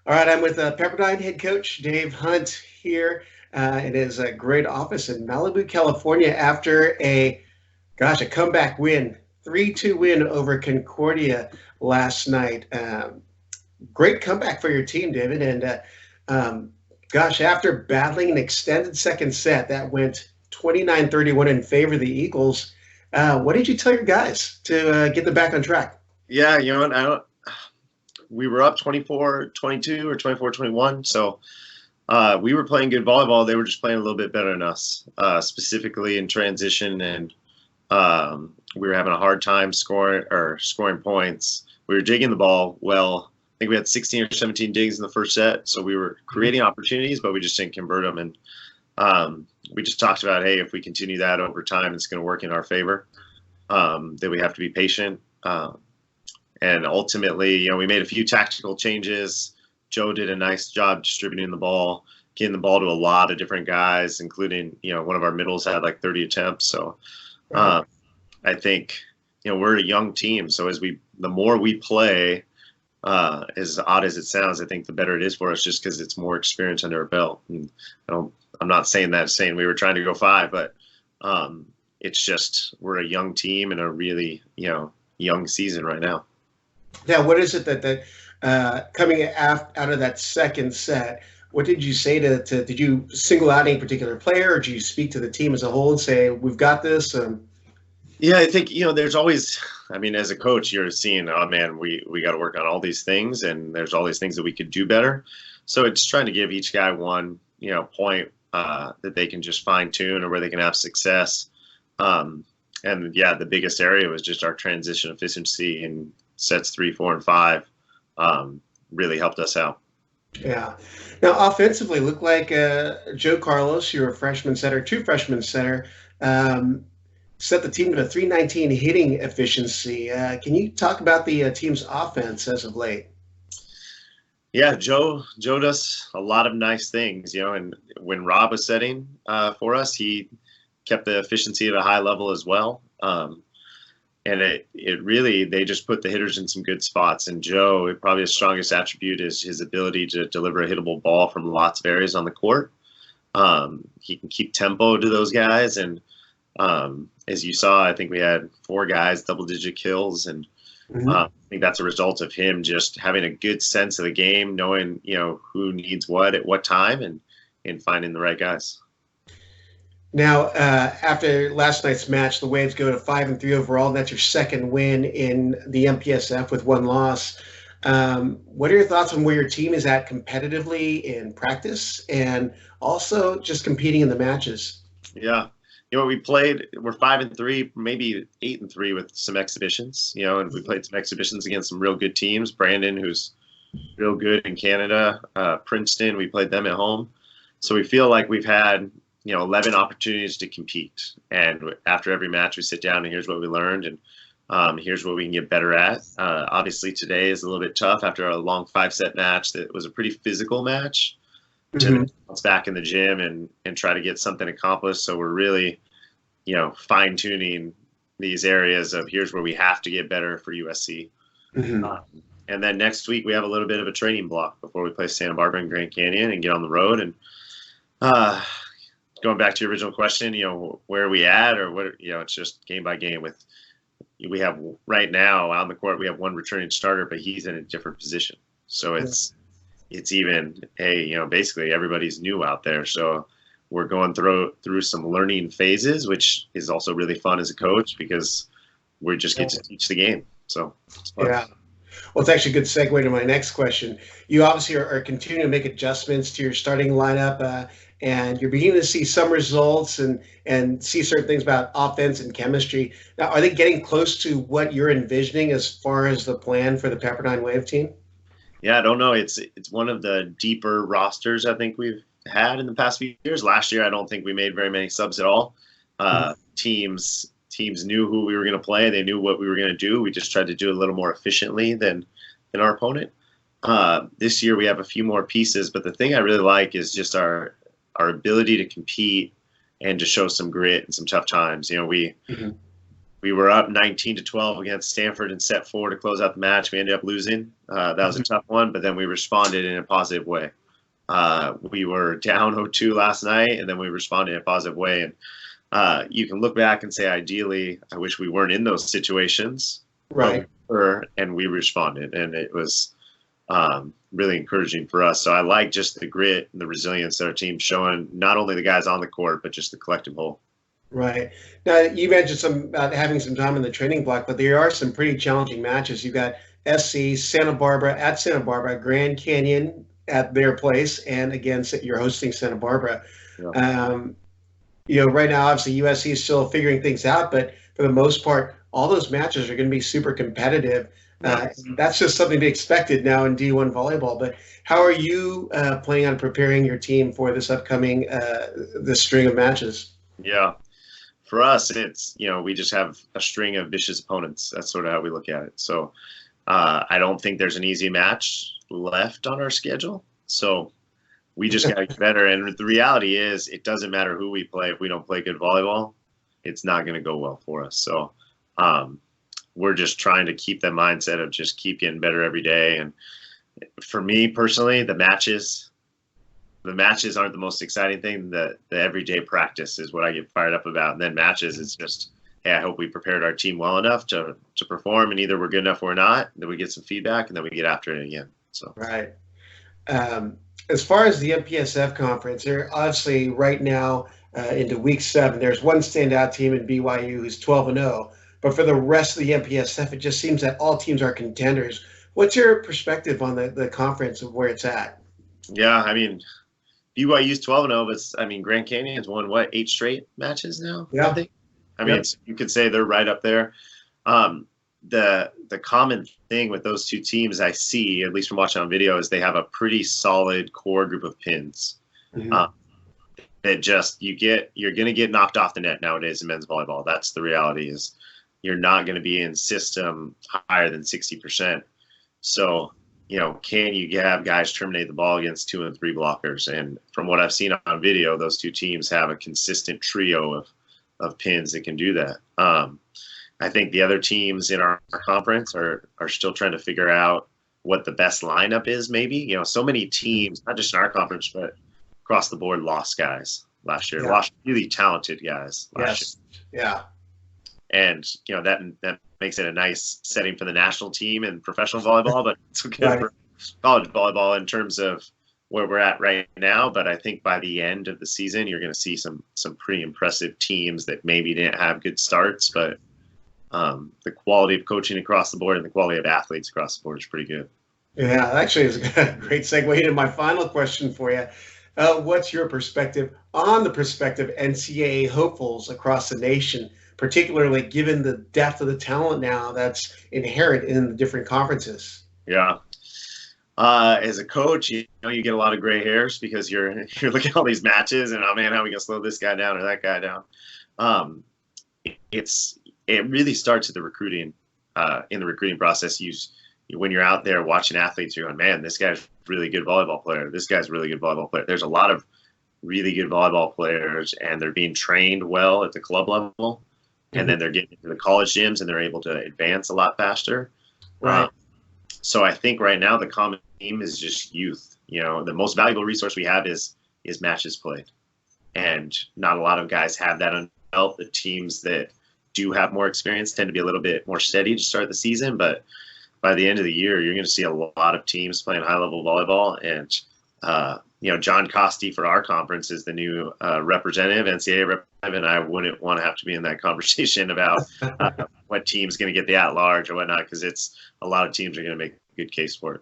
All right, I'm with Pepperdine Head Coach Dave Hunt here. It is a great office in Malibu, California after a comeback win, 3-2 win over Concordia last night. Great comeback for your team, David. And after battling an extended second set that went 29-31 in favor of the Eagles, what did you tell your guys to get them back on track? Yeah, you know what? We were up 24-22 or 24-21, so we were playing good volleyball. They were just playing a little bit better than us, specifically in transition, and we were having a hard time scoring points. We were digging the ball well. I think we had 16 or 17 digs in the first set, so we were creating opportunities, but we just didn't convert them. And we just talked about, hey, if we continue that over time, it's going to work in our favor. That we have to be patient. And ultimately, we made a few tactical changes. Joe did a nice job distributing the ball, getting the ball to a lot of different guys, including, one of our middles had like 30 attempts. So I think, we're a young team. So the more we play, as odd as it sounds, I think the better it is for us just because it's more experience under our belt. And I'm not saying we were trying to go 5, but it's just we're a young team and a really, young season right now. Now, what is it that coming out of that second set, what did you say did you single out any particular player, or did you speak to the team as a whole and say, we've got this? Yeah, I think, there's always, as a coach, you're seeing, oh man, we got to work on all these things, and there's all these things that we could do better. So it's trying to give each guy one, point that they can just fine tune or where they can have success. And yeah, the biggest area was just our transition efficiency in sets 3, 4, and 5 really helped us out. Yeah. Now, offensively, looked like Joe Carlos, your freshman center, true freshman center, set the team to a 319 hitting efficiency. Can you talk about the team's offense as of late? Yeah, Joe does a lot of nice things, and when Rob was setting for us, he kept the efficiency at a high level as well. And it really, they just put the hitters in some good spots. And Joe, probably his strongest attribute is his ability to deliver a hittable ball from lots of areas on the court. He can keep tempo to those guys. And as you saw, I think we had 4 guys, double-digit kills. And I think that's a result of him just having a good sense of the game, knowing, who needs what at what time, and finding the right guys. Now, after last night's match, the Waves go to 5-3 overall, and that's your second win in the MPSF with 1 loss. What are your thoughts on where your team is at competitively in practice and also just competing in the matches? Yeah. We played, we're 5-3, maybe 8-3 with some exhibitions, and we played some exhibitions against some real good teams. Brandon, who's real good in Canada, Princeton, we played them at home. So we feel like we've had, 11 opportunities to compete. And after every match, we sit down and here's what we learned, and here's what we can get better at. Obviously, today is a little bit tough after a long 5-set match. That was a pretty physical match. To bounce back in the gym and try to get something accomplished. So we're really, fine tuning these areas of here's where we have to get better for USC. And then next week we have a little bit of a training block before we play Santa Barbara and Grand Canyon and get on the road. And going back to your original question, where are we at, or what? It's just game by game. We have right now on the court we have 1 returning starter, but he's in a different position. So it's even, hey, basically everybody's new out there. So we're going through some learning phases, which is also really fun as a coach because we just get to teach the game. So it's fun. Yeah. Well, it's actually a good segue to my next question. You obviously are continuing to make adjustments to your starting lineup, and you're beginning to see some results and see certain things about offense and chemistry. Now, are they getting close to what you're envisioning as far as the plan for the Pepperdine Wave team? Yeah, I don't know. It's one of the deeper rosters I think we've had in the past few years. Last year, I don't think we made very many subs at all. Teams knew who we were going to play. They knew what we were going to do. We just tried to do it a little more efficiently than our opponent. This year, we have a few more pieces, but the thing I really like is just our ability to compete and to show some grit in some tough times. We were up 19-12 against Stanford in set 4 to close out the match. We ended up losing. That was a tough one, but then we responded in a positive way. We were down 0-2 last night, and then we responded in a positive way. And you can look back and say, ideally, I wish we weren't in those situations. Right. And we responded, and it was really encouraging for us. So I like just the grit and the resilience that our team's showing, not only the guys on the court, but just the collective whole. Right. Now, you mentioned about having some time in the training block, but there are some pretty challenging matches. You've got SC, Santa Barbara, Grand Canyon at their place, and again, you're hosting Santa Barbara. Yeah. Right now, obviously, USC is still figuring things out, but for the most part, all those matches are going to be super competitive. That's just something to be expected now in D1 volleyball. But how are you planning on preparing your team for this upcoming this string of matches? Yeah. For us, it's, we just have a string of vicious opponents. That's sort of how we look at it. So I don't think there's an easy match left on our schedule. So we just got to get better. And the reality is, it doesn't matter who we play. If we don't play good volleyball, it's not going to go well for us. So we're just trying to keep the mindset of just keep getting better every day. And for me personally, the matches aren't the most exciting thing. The everyday practice is what I get fired up about. And then matches, it's just, hey, I hope we prepared our team well enough to perform, and either we're good enough or not. Then we get some feedback, and then we get after it again. So right. As far as the MPSF conference, they're obviously right now into week 7. There's one standout team in BYU who's 12-0, but for the rest of the MPSF, it just seems that all teams are contenders. What's your perspective on the conference of where it's at? Yeah, I mean, BYU's 12-0, but Grand Canyon's won 8 straight matches now? Yeah. You could say they're right up there. The common thing with those two teams I see, at least from watching on video, is they have a pretty solid core group of pins. Mm-hmm. That just you're going to get knocked off the net nowadays in men's volleyball. That's the reality. Is you're not going to be in system higher than 60%. So, can you have guys terminate the ball against 2 and 3 blockers? And from what I've seen on video, those two teams have a consistent trio of pins that can do that. I think the other teams in our conference are still trying to figure out what the best lineup is, maybe. So many teams, not just in our conference, but across the board, lost guys last year. Yeah. Lost really talented guys last year. Yeah. And, that makes it a nice setting for the national team and professional volleyball, but it's okay for college volleyball in terms of where we're at right now. But I think by the end of the season, you're going to see some pretty impressive teams that maybe didn't have good starts, but the quality of coaching across the board and the quality of athletes across the board is pretty good. Yeah, actually, it's a great segue into my final question for you. What's your perspective on the prospective NCAA hopefuls across the nation, particularly given the depth of the talent now that's inherent in the different conferences? Yeah. As a coach, you get a lot of gray hairs because you're looking at all these matches and, oh man, how are we going to slow this guy down or that guy down? It really starts at the recruiting, in the recruiting process. When you're out there watching athletes, you're going, man, this guy's a really good volleyball player. This guy's a really good volleyball player. There's a lot of really good volleyball players, and they're being trained well at the club level, and then they're getting into the college gyms, and they're able to advance a lot faster. Right. So I think right now the common theme is just youth. The most valuable resource we have is matches played, and not a lot of guys have that on belt. The teams that do have more experience tend to be a little bit more steady to start the season, but by the end of the year, you're going to see a lot of teams playing high-level volleyball. And, John Costi for our conference is the new representative, NCAA representative, and I wouldn't want to have to be in that conversation about what team's going to get the at-large or whatnot, because a lot of teams are going to make a good case for it.